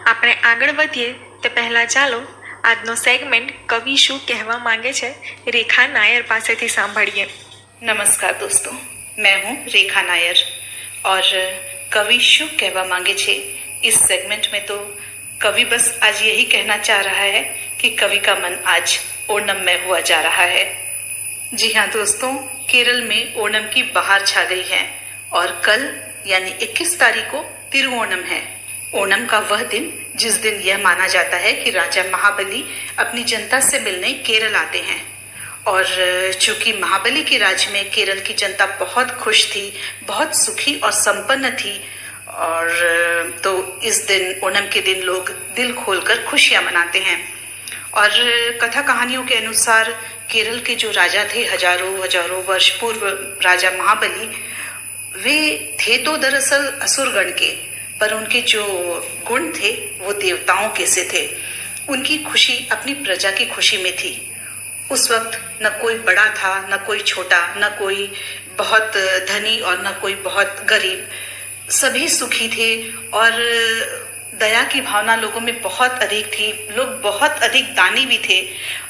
આપણે આગળ વધીએ તે પહેલા ચાલો આજનો સેગમેન્ટ કવિ શું કહેવા માંગે છે રેખા नायर પાસેથી સાંભળીએ। नमस्कार दोस्तों, मैं हूँ रेखा नायर और कवि शू कहवा मांगे छे इस सेगमेंट में तो कवि बस आज यही कहना चाह रहा है कि कवि का मन आज ओणम में हुआ जा रहा है। जी हाँ दोस्तों, केरल में ओणम की बहार छा गई है और कल यानी 21 तारीख को तिरुओणम है। ओणम का वह दिन जिस दिन यह माना जाता है कि राजा महाबली अपनी जनता से मिलने केरल आते हैं। और चूंकि महाबली के राज्य में केरल की जनता बहुत खुश थी, बहुत सुखी और संपन्न थी, और तो इस दिन ओणम के दिन लोग दिल खोलकर खुशियां मनाते हैं। और कथा कहानियों के अनुसार केरल के जो राजा थे, हजारों वर्ष पूर्व राजा महाबली, वे थे तो दरअसल असुरगण के, पर उनके जो गुण थे वो देवताओं के से थे। उनकी खुशी अपनी प्रजा की खुशी में थी। उस वक्त न कोई बड़ा था, न कोई छोटा, न कोई बहुत धनी और न कोई बहुत गरीब, सभी सुखी थे और दया की भावना लोगों में बहुत अधिक थी। लोग बहुत अधिक दानी भी थे।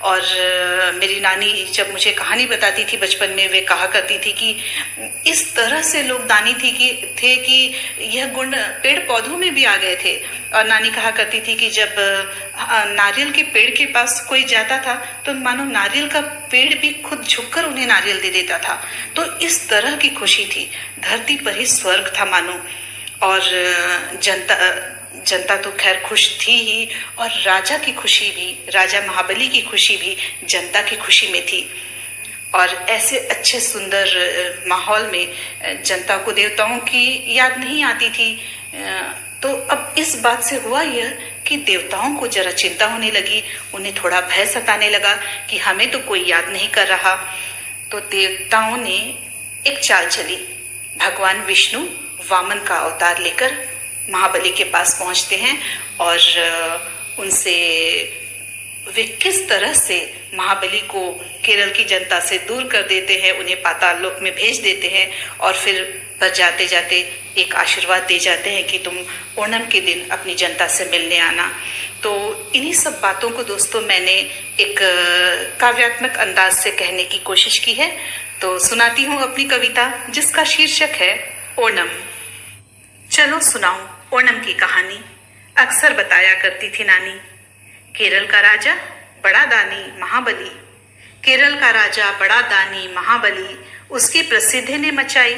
और मेरी नानी जब मुझे कहानी बताती थी बचपन में, वे कहा करती थी कि इस तरह से लोग दानी थे कि यह गुण पेड़ पौधों में भी आ गए थे। और नानी कहा करती थी कि जब नारियल के पेड़ के पास कोई जाता था तो मानो नारियल का पेड़ भी खुद झुककर उन्हें नारियल दे देता था। तो इस तरह की खुशी थी, धरती पर ही स्वर्ग था मानो। और जनता तो खैर खुश थी ही, और राजा की खुशी भी, राजा महाबली की खुशी भी जनता की खुशी में थी। और ऐसे अच्छे सुंदर माहौल में जनता को देवताओं की याद नहीं आती थी। तो अब इस बात से हुआ यह कि देवताओं को जरा चिंता होने लगी, उन्हें थोड़ा भय सताने लगा कि हमें तो कोई याद नहीं कर रहा। तो देवताओं ने एक चाल चली। भगवान विष्णु वामन का अवतार लेकर महाबली के पास पहुंचते हैं और उनसे वे किस तरह से महाबली को केरल की जनता से दूर कर देते हैं, उन्हें पाताल लोक में भेज देते हैं और फिर पर जाते जाते एक आशीर्वाद दे जाते हैं कि तुम ओणम के दिन अपनी जनता से मिलने आना। तो इन्हीं सब बातों को दोस्तों मैंने एक काव्यात्मक अंदाज से कहने की कोशिश की है। तो सुनाती हूँ अपनी कविता जिसका शीर्षक है ओणम। चलो सुनाऊं ओणम की कहानी। अक्सर बताया करती थी नानी, केरल का राजा बड़ा दानी महाबली, केरल का राजा बड़ा दानी महाबली, उसकी प्रसिद्धि ने मचाई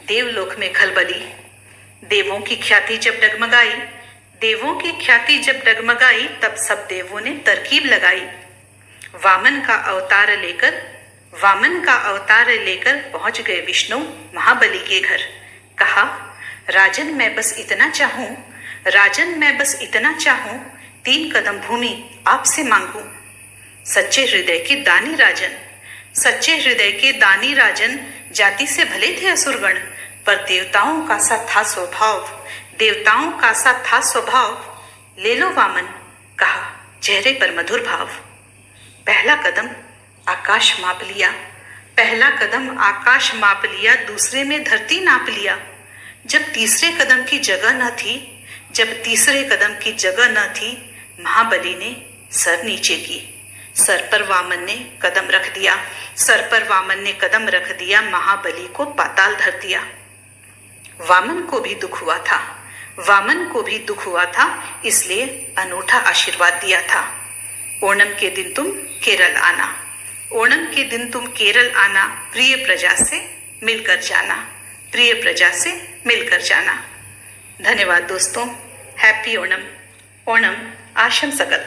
देवलोक में खलबली। देवों की ख्याति जब डगमगाई, देवों की ख्याति जब डगमगाई, तब सब देवों ने तरकीब लगाई। वामन का अवतार लेकर पहुंच गए विष्णु महाबली के घर। कहा, राजन मैं बस इतना चाहूं, 3 कदम भूमि आपसे मांगू। सच्चे हृदय के दानी राजन, जाति से भले थे असुरगण, पर देवताओं का सा था स्वभाव। ले लो वामन, कहा चेहरे पर मधुर भाव। पहला कदम आकाश माप लिया, दूसरे में धरती नाप लिया। जब तीसरे कदम की जगह न थी, महाबली ने सर नीचे की। सर पर वामन ने कदम रख दिया, महाबली को पाताल धर दिया। वामन को भी दुख हुआ था, इसलिए अनूठा आशीर्वाद दिया था। ओणम के दिन तुम केरल आना, प्रिय प्रजा से मिलकर जाना। धन्यवाद दोस्तों। हैप्पी ओणम। ओणम आशंसकल।